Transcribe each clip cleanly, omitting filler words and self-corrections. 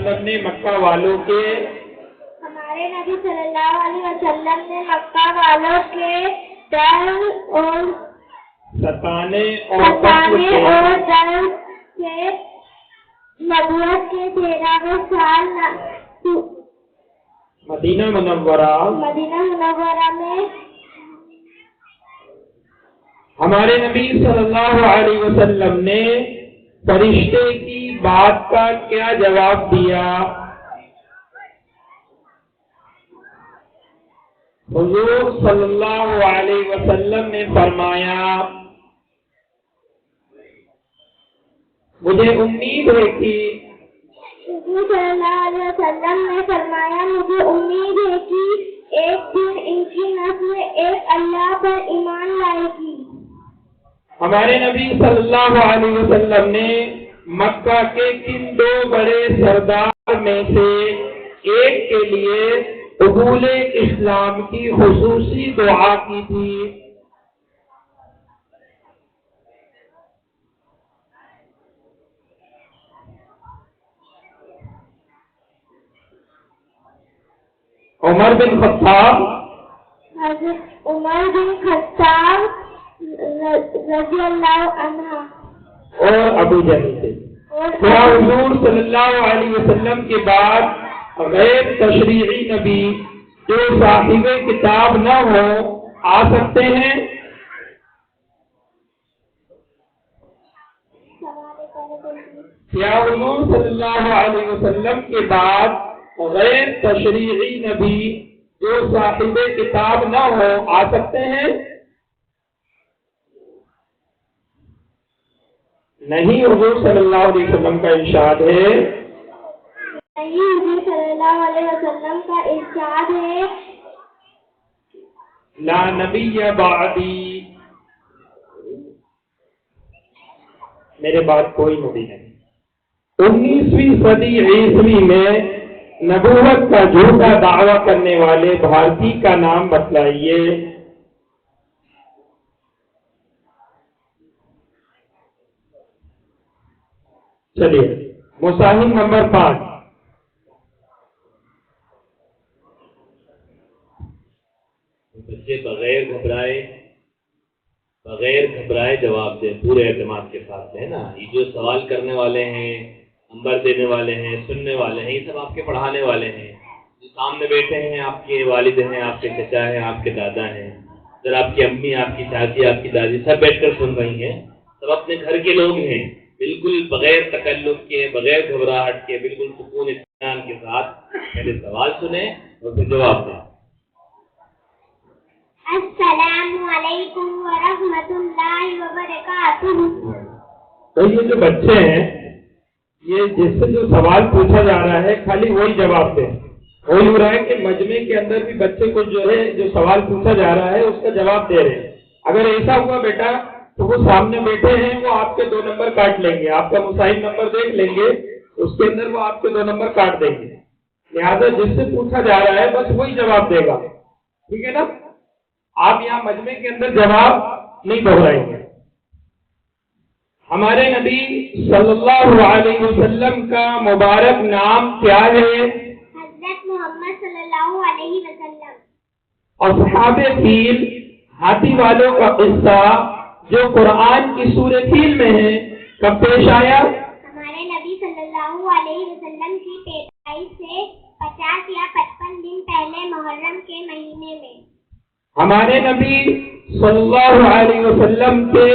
وسلم نے مکہ والوں کے ہمارے نبی صلی اللہ علیہ وسلم نے مکہ والوں کے ڈر اور ستانے اور ڈر سے نبوت کے 13ویں سال مدینہ منورہ میں ہمارے نبی صلی اللہ علیہ وسلم نے فرشتے کی بات کا کیا جواب دیا؟ حضور صلی اللہ علیہ وسلم نے فرمایا مجھے امید ہے کہ حضور صلی اللہ علیہ وسلم نے فرمایا مجھے امید ہے کہ ایک دن ان کی نسل ایک اللہ پر ایمان لائے گی۔ ہمارے نبی صلی اللہ علیہ وسلم نے مکہ کے کن دو بڑے سردار میں سے ایک کے لیے قبول اسلام کی خصوصی دعا کی تھی؟ عمر بن خطاب، حضرت عمر بن خطاب رضی اللہ عنہ اور ابو جہل تھے۔ کیا حضور صلی اللہ علیہ وسلم کے بعد غیر تشریعی نبی جو صاحب کتاب نہ ہو آ سکتے ہیں؟ کیا حضور صلی اللہ علیہ وسلم کے بعد غیر تشریعی نبی جو صاحب کتاب نہ ہو آ سکتے ہیں؟ نہیں، حضور صلی اللہ علیہ وسلم کا ارشاد ہے حضور صلی اللہ علیہ وسلم کا ارشاد ہے لا نبی بعدی، میرے بعد کوئی نبی نہیں۔ 19ویں صدی عیسوی میں نبوت کا جھوٹا دعویٰ کرنے والے بھارتی کا نام بتلائیے۔ چلیے مصاحب نمبر 5۔ بچے بغیر گھبرائے جواب دیں، پورے اعتماد کے ساتھ ہے نا۔ یہ جو سوال کرنے والے ہیں، نمبر دینے والے ہیں، سننے والے ہیں، یہ سب آپ کے پڑھانے والے ہیں۔ جو سامنے بیٹھے ہیں آپ کے والد ہیں، آپ کے چچا ہیں، آپ کے دادا ہیں، ادھر آپ کی امی، آپ کی چاچی، آپ کی دادی سب بیٹھ کر سن رہی ہیں، سب اپنے گھر کے لوگ ہیں۔ بالکل بغیر تکلف کے، بغیر گھبراہٹ کے، بالکل سکون اطمینان کے ساتھ پہلے سوال سنیں اور پھر جواب دیں۔ السلام علیکم ورحمۃ اللہ وبرکاتہ۔ تو یہ جو بچے ہیں، یہ جس سے جو سوال پوچھا جا رہا ہے خالی وہی جواب دیں۔ وہی ہو رہا ہے کہ مجمع کے اندر بھی بچے کو جو ہے جو سوال پوچھا جا رہا ہے اس کا جواب دے رہے ہیں۔ اگر ایسا ہوا بیٹا تو وہ سامنے بیٹھے ہیں، وہ آپ کے 2 نمبر کاٹ لیں گے، آپ کا مصاحب نمبر دیکھ لیں گے، اس کے اندر وہ آپ کے 2 نمبر کاٹ دیں گے۔ لہٰذا جس سے پوچھا جا رہا ہے بس وہی جواب دے گا، ٹھیک ہے نا؟ آپ یہاں مجمع کے اندر جواب نہیں دہرائیں گے۔ ہمارے نبی صلی اللہ علیہ وسلم کا مبارک نام کیا ہے؟ حضرت محمد صلی اللہ علیہ وسلم۔ اصحاب فیل، ہاتھی والوں کا قصہ جو قرآن کی سورہ فیل میں ہے، کب پیش آیا؟ ہمارے نبی صلی اللہ علیہ وسلم کی پیدائش سے 50 یا 55 دن پہلے محرم کے مہینے میں۔ ہمارے نبی صلی اللہ علیہ وسلم کے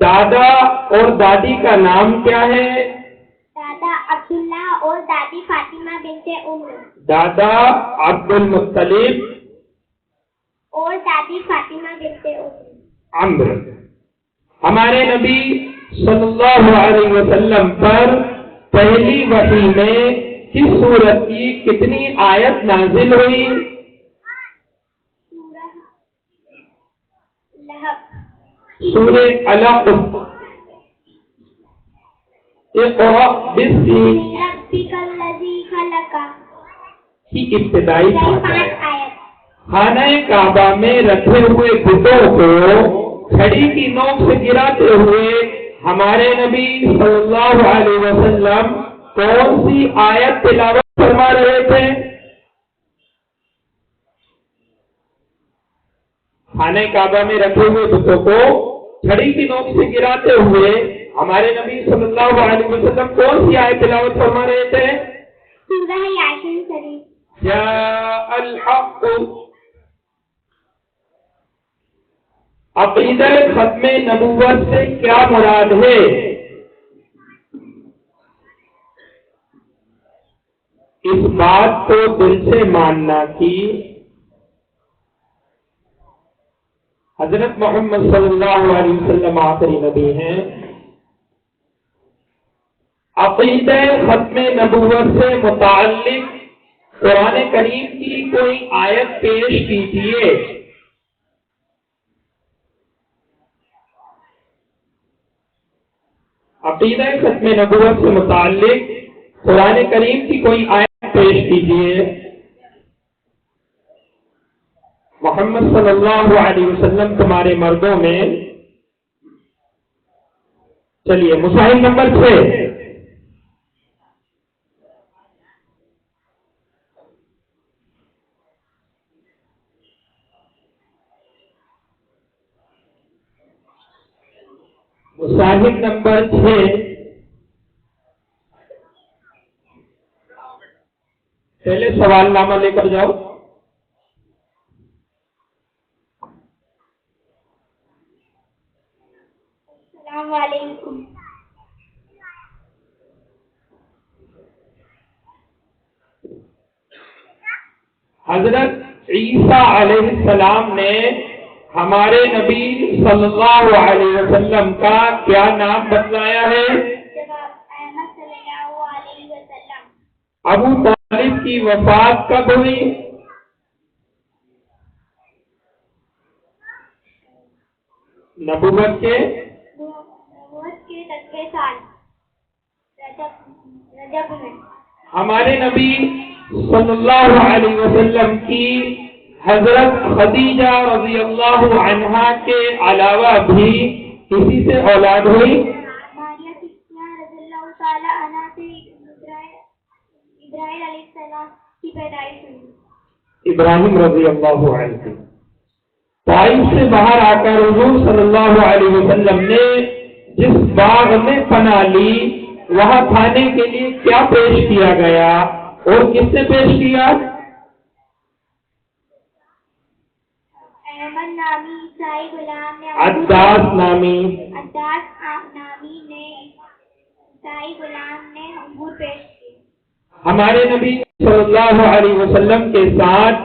دادا اور دادی کا نام کیا ہے؟ دادا عبداللہ اور دادی فاطمہ بنت عمر۔ دادا عبد المطلب اور دادی فاطمہ بنت عمر۔ ہمارے نبی صلی اللہ علیہ وسلم پر پہلی وحی میں کس سورت کی کتنی آیت نازل ہوئی؟ سورہ علق۔ اقرأ باسم ربک الذی خلق کی ابتدائی 5 آیت۔ خانہ کعبہ میں رکھے ہوئے بتوں کو چھڑی کی نوک سے گراتے ہوئے ہمارے نبی صلی اللہ علیہ وسلم کون سی آیت تلاوت فرما رہے تھے؟ خانہ کعبہ میں رکھے ہوئے بتوں کو چھڑی کی نوک سے گراتے ہوئے ہمارے نبی صلی اللہ علیہ وسلم کون سی آیت تلاوت فرما رہے تھے؟ سورہ یاسین شریف۔ جاء الحق۔ عقیدہ ختم نبوت سے کیا مراد ہے؟ اس بات کو دل سے ماننا کہ حضرت محمد صلی اللہ علیہ وسلم آخری نبی ہیں۔ عقیدہ ختم نبوت سے متعلق قرآن کریم کی کوئی آیت پیش کیجیے۔ عقیدہ ختم نبوت سے متعلق قرآن کریم کی کوئی آیت پیش کیجیے۔ محمد صلی اللہ علیہ وسلم تمہارے مردوں میں۔ چلیے مصاحف نمبر 6۔ مصاحف نمبر 6 پہلے سوال نامہ لے کر جاؤ۔ السلام علیکم۔ حضرت عیسیٰ علیہ السلام نے ہمارے نبی صلی اللہ علیہ وسلم کا کیا نام بتلایا ہے؟ جواب احمد صلی اللہ علیہ وسلم۔ ابو طالب کی وفات کب ہوئی؟ نبوت کے 10 سال رجب میں۔ ہمارے نبی صلی اللہ علیہ وسلم کی حضرت خدیجہ رضی اللہ عنہا کے علاوہ بھی کسی سے اولاد ہوئی؟ ماریہ صدیقہ رضی اللہ تعالی عنہا سے ابراہیم علیہ السلام کی پیدائش ہوئی۔ ابراہیم رضی اللہ عنہ طائف سے باہر آ کر حضور صلی اللہ علیہ وسلم نے جس باغ میں پناہ لی وہاں کھانے کے لیے کیا پیش کیا گیا اور کس نے پیش کیا؟ احمد نامی عیسائی غلام نے عداس نامی نے عیسائی غلام نے انگور پیش کیے۔ ہمارے نبی صلی اللہ علیہ وسلم کے ساتھ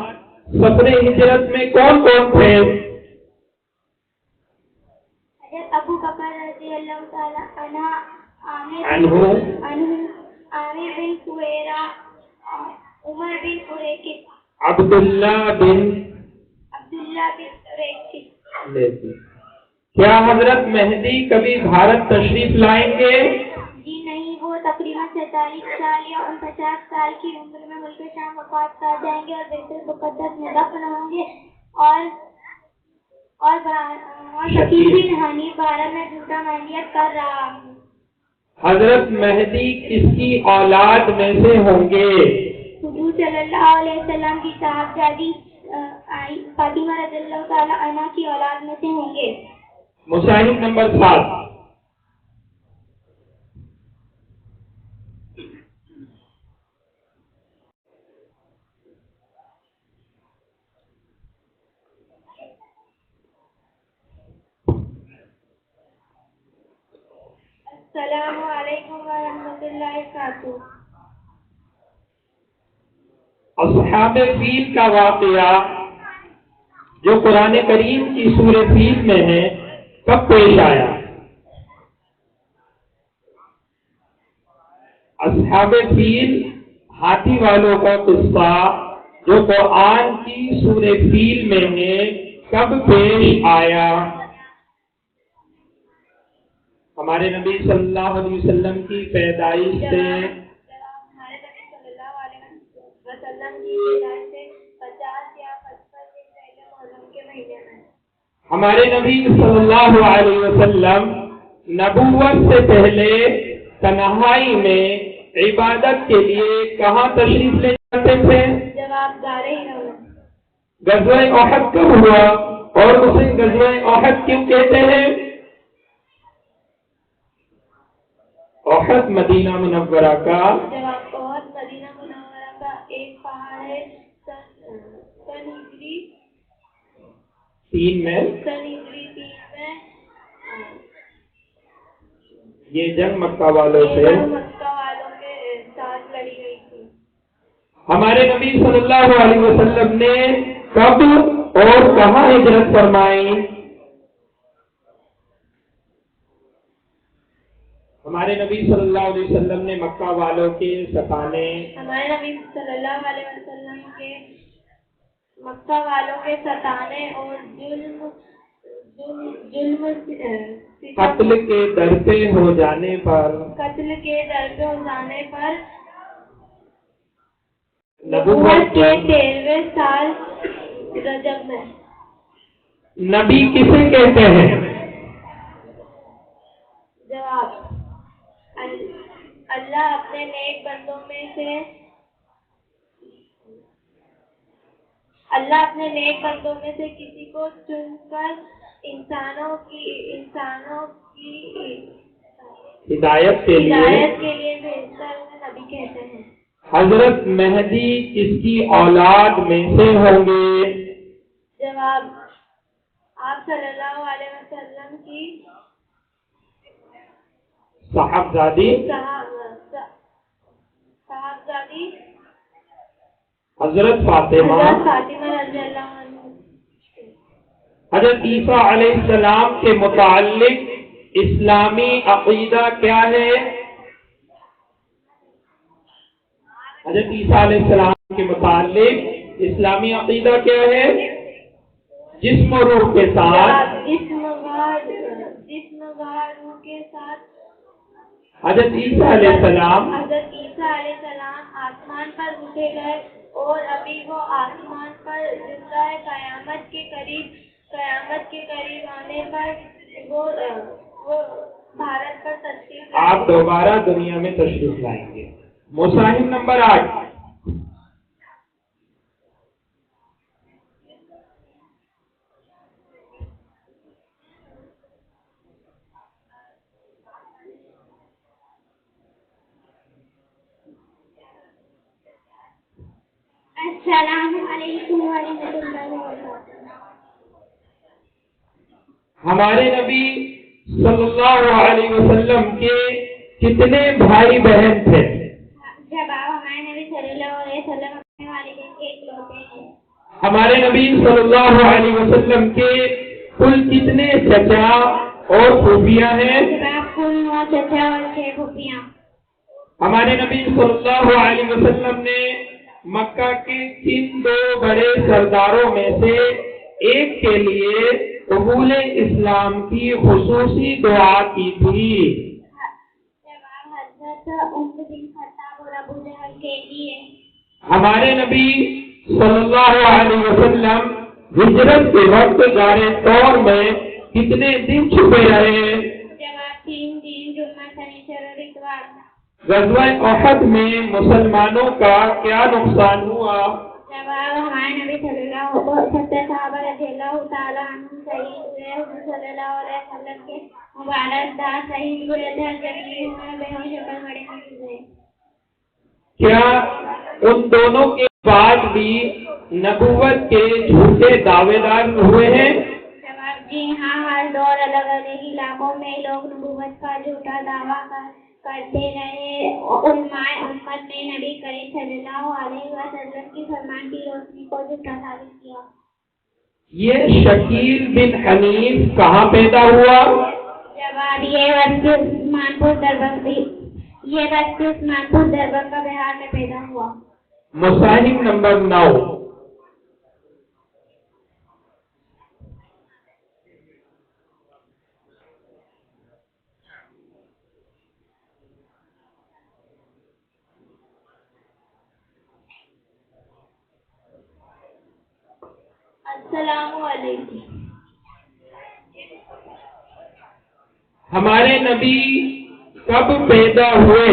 سفر ہجرت میں کون کون تھے؟ حضرت ابو بکر رضی اللہ تعالی عنہ، عامر بن فہیرہ، عمر بن قریقط، عبداللہ بن قریقط۔ کیا حضرت مہدی کبھی بھارت تشریف لائیں گے؟ جی نہیں، وہ تقریباً 47 سال یا 49 سال کی عمر میں ملک شام وفات کر جائیں گے اور بیت المقدس میں دفن ہوں گے اور شکیل بن حنیف بھارت میں جھوٹا مہدیت کر رہا ہوں۔ حضرت مہدی کس کی اولاد میں سے ہوں گے؟ حضور صلی اللہ علیہ وسلم کی صاحبزادی فاطمہ رضی اللہ تعالی عنہا کی اولاد میں سے ہوں گے۔ مصاحف نمبر 7۔ السلام علیکم ورحمۃ اللہ وبرکاتہ۔ اصحاب فیل کا واقعہ جو قرآن کریم کی سورہ فیل میں ہے کب پیش آیا؟ اصحاب فیل ہاتھی والوں کا قصہ جو قرآن کی سورہ فیل میں ہے کب پیش آیا؟ ہمارے نبی صلی اللہ علیہ وسلم کی پیدائش سے ہمارے نبی صلی اللہ علیہ وسلم کی پیدائش سے 50 یا 55 دن پہلے محرم کے مہینے میں۔ ہمارے نبی صلی اللہ علیہ وسلم نبوت سے پہلے تنہائی میں عبادت کے لیے کہاں تشریف لے جاتے تھے؟ جواب دار ہی رہو. غزوہ احد کب ہوا اور اسے غزوہ احد کیوں کہتے ہیں؟ احد مدینہ منورہ کا جواب احد مدینہ منورہ کا ایک پہاڑ ہے. سن ہجری 3 میں یہ جنگ مکہ والوں سے ساتھ لڑی گئی تھی. ہمارے نبی صلی اللہ علیہ وسلم نے کب اور کہاں ہجرت فرمائی؟ ہمارے نبی صلی اللہ علیہ وسلم نے مکہ والوں کے ستانے ہمارے نبی صلی اللہ علیہ وسلم کے مکہ والوں کے ستانے اور قتل کے درپے ہو جانے پر نبوت کے 13ویں سال رجب میں. نبی کسے کہتے ہیں؟ جواب اللہ اپنے نیک بندوں میں سے کسی کو چن کر انسانوں کی ہدایت کے لیے بھیجتا ہے نبی کہتے ہیں. حضرت مہدی کس کی اولاد میں سے ہوں گے؟ جواب آپ صلی اللہ علیہ وسلم کی صاحبزادی حضرت فاطمہ رضی اللہ عنہ. حضرت عیسیٰ علیہ السلام کے متعلق اسلامی عقیدہ کیا ہے؟ حضرت عیسیٰ علیہ السلام کے متعلق اسلامی عقیدہ کیا ہے؟ جسم و روح کے ساتھ حضرت عیسیٰ علیہ السلام آسمان پر اٹھے گئے اور ابھی وہ آسمان پر زندہ ہے. قیامت کے قریب آنے پر وہ بھارت پر تشریف آپ دوبارہ دنیا میں تشریف لائیں گے. مصاحف نمبر 8. السلام علیکم ورحمۃ اللہ وبرکاتہ. ہمارے نبی صلی اللہ علیہ وسلم کے کتنے بھائی بہن تھے؟ جواب ہمارے نبی صلی اللہ علیہ وسلم اپنے والدین کے اکلوتے ہیں. ہمارے نبی صلی اللہ علیہ وسلم کے کل کتنے چچا اور پھوپھیاں ہیں؟ جواب کل 9 چچا اور 6 پھوپھیاں. ہمارے نبی صلی اللہ علیہ وسلم نے مکہ کے کن 2 بڑے سرداروں میں سے ایک کے لیے قبول اسلام کی خصوصی دعا کی تھی؟ جواب حضرت عمر بن خطاب اور ابو جہل کے لیے. ہمارے نبی صلی اللہ علیہ وسلم ہجرت کے وقت غار طور میں کتنے دن چھپے رہے؟ جواب 3 دن جمعہ شنیچر اور اتوار. غزوہ احد میں مسلمانوں کا کیا نقصان ہوا؟ جواب ہمارے نبی صلی اللہ علیہ وسلم صحابہ رضی اللہ تعالیٰ عنہ شہید ہوئے. حضور صلی اللہ علیہ وسلم کے مبارک داں شہید ہوئے تھے. زخمی ہوئے بے ہوش ہو کر بڑے مر گئے. کیا ان دونوں کے بعد بھی نبوت کے جھوٹے دعوے دار ہوئے ہیں؟ جواب جی ہاں. ہر دور الگ الگ علاقوں میں لوگ نبوت کا جھوٹا دعویٰ کرتے رہے. علماء امت نے نبی کریم صلی اللہ علیہ وسلم کی فرمان کی روشنی کو جھوٹا ثابت کیا. یہ شکیل بن حنیف کہاں پیدا ہوا؟ جواب یہ بستی عثمان پور دربھنگہ بہار میں پیدا ہوا. مصاحف نمبر 9. السلام علیکم. ہمارے نبی کب پیدا ہوئے؟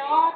9